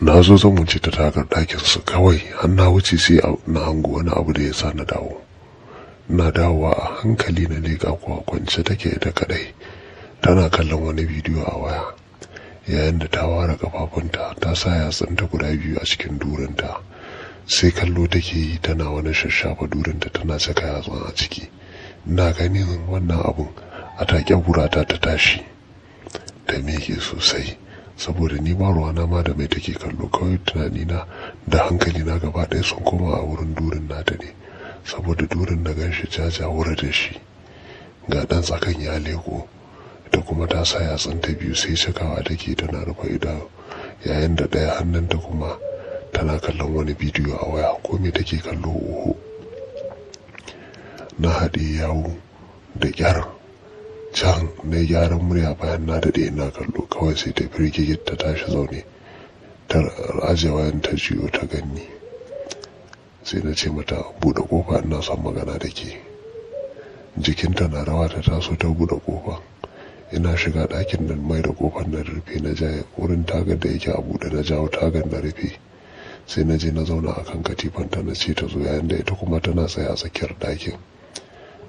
na zo zan wuce ta tagar ɗakinsu kawai har na wuce sai na hango wani abu da ya sa na dawo. Na dawowa a hankali na leƙa kuwa kwance take ita kaɗai tana kallon wani bidiyo a waya, yayin da ta ware kafafunta ta sa yatsunta guda biyu a cikin durinta, sai kallo take yi tana wani shashafa durinta tana saka yatsun a ciki. Ina ganin wannan abun a take burata ta tashi ta miƙe sosai, saboda ni ba ruwana ma da mai take kallo, kawai tunanina da hankalina gaba ɗaya sun koma a wurin durin nata ne, saboda durin na ganshi jajawar da shi ga ɗan tsakan ya leko, ita kuma ta sa yatsunta biyu sai cikawa take tana rufe idanu, yayin da ɗaya hannunta kuma tana kallon wani bidiyo a waya. Ko me take kallo oho. Na haɗe yawo da ƙyar can na gyaran murya bayan na daɗe ina kallo, kawai sai ta firgigit ta tashi zaune ta aje wayan ta jiyo ta ganni, sai na ce mata buɗe ƙofa ina son magana da ke. Jikinta na rawa ta taso ta buɗe ƙofa. Ina shiga ɗakin nan mai da ƙofar na rufe na jaye wurin tagar da yake a buɗe na jawo tagar na rufe, sai na je na zauna a kan katifanta na ce ta zo, yayin da ita kuma tana tsaye a tsakiyar ɗakin.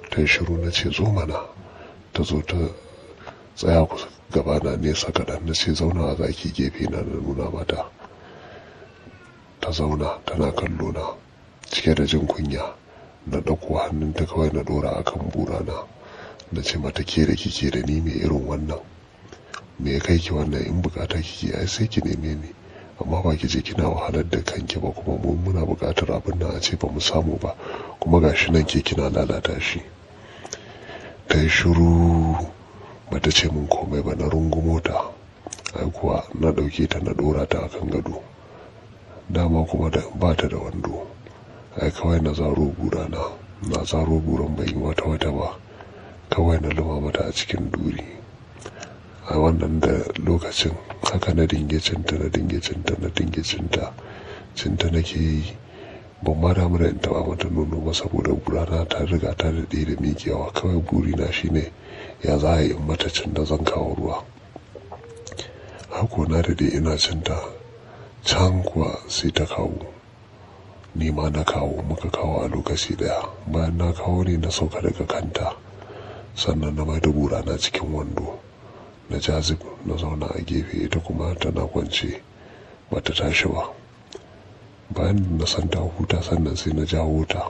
Ta yi shiru na ce zo mana, ta zo ta tsaya gaba na nesa kaɗan na ce zauna a zaki gefe na nuna mata. Ta zauna tana kallo na cike da jin kunya. Na ɗauko hannunta kawai na ɗora a kan burana na ce mata ke da kike da ni mai irin wannan, me ya kai ki wannan? In bukata kike ai sai ki neme ni, amma ba ki je kina wahalar da kanki ba, kuma mu muna buƙatar abin nan a ce ba mu samu ba, kuma gashi nan ke kina lalata shi. Ta yi shiru bata ce min komai ba. Na rungumo ta, ai kuwa na ɗauke ta na ɗora ta akan gado, dama kuma ba ta da wando. Ai kawai na zaro burana, na zaro buran bai yi wata ba, kawai na luma mata a cikin duri. A wannan da lokacin haka na dinge cinta cinta nake yi, ban ma damu da in taɓa mata nono ba, saboda burana ta riga ta daɗe da miƙewa. Kawai burina shine ya za a yi in mata cin da zan kawo ruwa. Hako na daɗe ina cinta, can kuwa sai ta kawo, ni ma na kawo, muka kawo a lokaci daya. Bayan na kawo ne na sauka daga kanta, sannan na mai da burana cikin wando na jazib na zauna a gefe, ita kuma tana kwance bata tashi ba. Bayan na san ta huta sannan sai na jawo ta.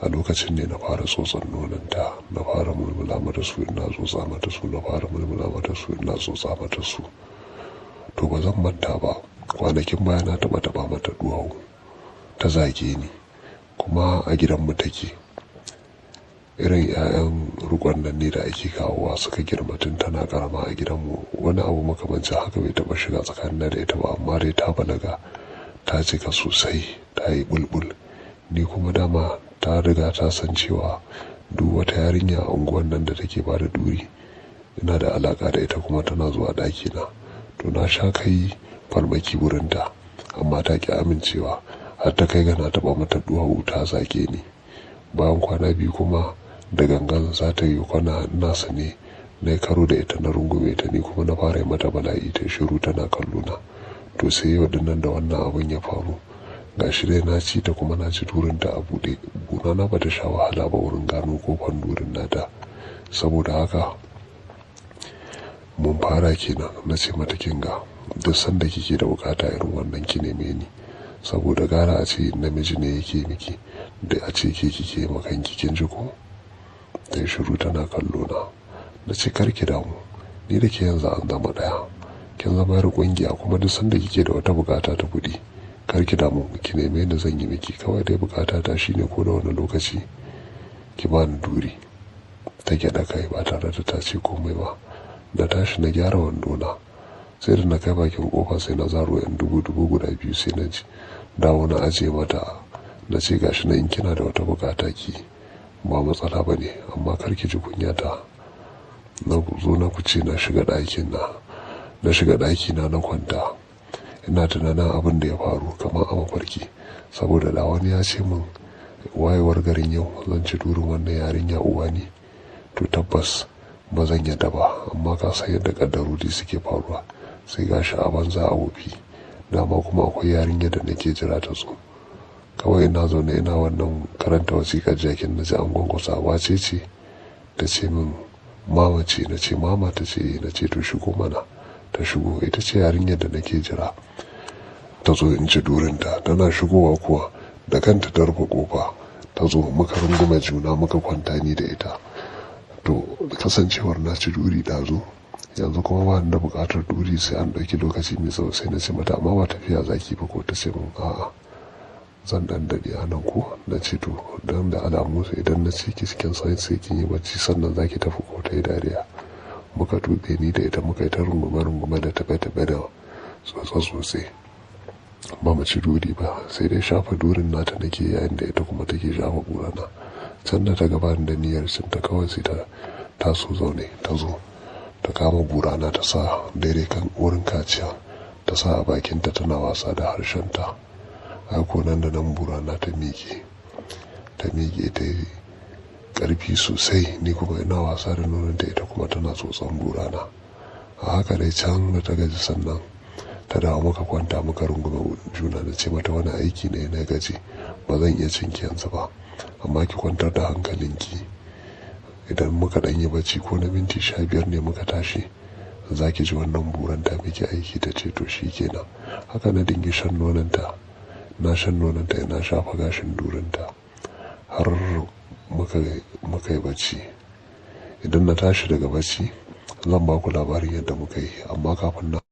A lokacin ne na fara tsotson nonanta, na fara mulmula mata su ina tsotsa mata su, na fara mulmula mata su ina tsotsa mata su. To ba zan manta ba, kwanakin baya na taɓa mata duwawu, ta zage ni, kuma a gidanmu take. Irin 'ya'yan rukon nan ne da ake kawowa suka girma tun tana karama a gidanmu. Wani abu makamancin haka bai taɓa shiga tsakanin da ita ba, amma dai ta balaga ta cika sosai, ta yi bulbul. Ni kuma dama ta riga ta san cewa duk wata yarinya a unguwan nan da take ba da duri ina da alaka da ita, kuma tana zuwa ɗakina. To na sha kai farmaki wurinta, amma ta ki amincewa, har ta kai ga na taɓa mata duwawu ta zage ni. Bayan kwana biyu kuma da gangan za ta yi kwana ina sane na yi karo da ita na rungume ta, ni kuma na fara mata bala'i, ta shiru tana kallo na. To sai yau dinnan da wannan abin ya faru, ga shi dai na ci ta kuma na ci durinta a buɗe. Bunana ba ta sha wahala ba wurin gano kofan durin nata. Saboda haka mun fara kenan. Na ce mata kinga, duk sanda kike da bukata irin wannan ki neme ni, saboda gara a ce namiji ne yake miki da a ce ke kike makanki, kin ji ko? Ta yi shiru tana kallo na. Na ce karki damu, ni da ke yanzu an zama ɗaya, kin zama yar kungiya, kuma duk sanda kike da wata bukata ta kuɗi karki damu, ki neme ni zan yi miki. Kawai dai bukata ta shine ko da wani lokaci ki bani duri. Ta gyaɗa kai ba tare da ta ce komai ba. Na tashi na gyara wando na, sai da na kai bakin kofa sai na zaro 'yan dubu guda biyu, sai na ji dawo na aje mata. Na ce gashi na in kina da wata bukata ki, ba matsala ba ne, amma karki ji kunyata. Na zo na fice na shiga ɗakina na kwanta. Ina tunanin abin da ya faru kamar a mafarki, saboda da wani ya ce min wayewar garin yau zan ci durin wannan yarinya uwa ne, to tabbas ba zan yadda ba. Amma ka san yadda kaddarori suke faruwa, sai gashi a banza a wofi dama kuma akwai yarinya da nake jira ta zo. Kawai ina zaune ina wannan karanta wasiƙar jakin na ji an gwangwasa, wace ce? Ta ce min mama ce. Na ce mama? ta ce na ce to shigo mana. Ta shigo, ita ce yarinyar da nake jira ta zo in ci durinta. Tana shigowa kuwa da kanta ta rufe kofa ta zo, muka rungume juna muka kwanta ni da ita. To kasancewar na ci duri ɗazu, yanzu kuma ba da buƙatar duri sai an ɗauki lokaci mai tsawo, sai na ce mata amma ba tafiya zaki ba ko? Ta ce min a'a, zan ɗan daɗe a nan ko? Na ce to don da alamu idan na ce ki cikin sai kin yi bacci sannan zaki tafi ko? Ta yi dariya. Muka tuɓe ni da ita muka yi ta rungume da taɓe-taɓe da tsotse-tsotse. Ba mu ci duri ba, sai dai shafa durin nata nake yayin da ita kuma take shafa burana. Can da ta gabatar da niyyar cinta kawai sai ta taso zaune ta zo ta kama burana ta sa daidai kan wurin kaciya, ta sa a bakinta tana wasa da harshenta. Ko nan da nan burana ta miƙe ta yi ƙarfi sosai, ni kuma ina wasa da nononta, ita kuma tana tsotson burana. A haka dai can da ta gaji sannan ta dawo muka kwanta muka rungume juna. Na ce mata wani aiki ne na gaji, ba zan iya cinki yanzu ba, amma ki kwantar da hankalinki, idan muka ɗan yi bacci ko na minti 15 ne muka tashi za ki ji wannan buran ta miki aiki. Ta ce to shi kenan. Haka na dingi shan nononta, ina shafa gashin durinta har muka yi bacci. Idan na tashi daga bacci zan ba ku labarin yadda muka yi, amma kafin na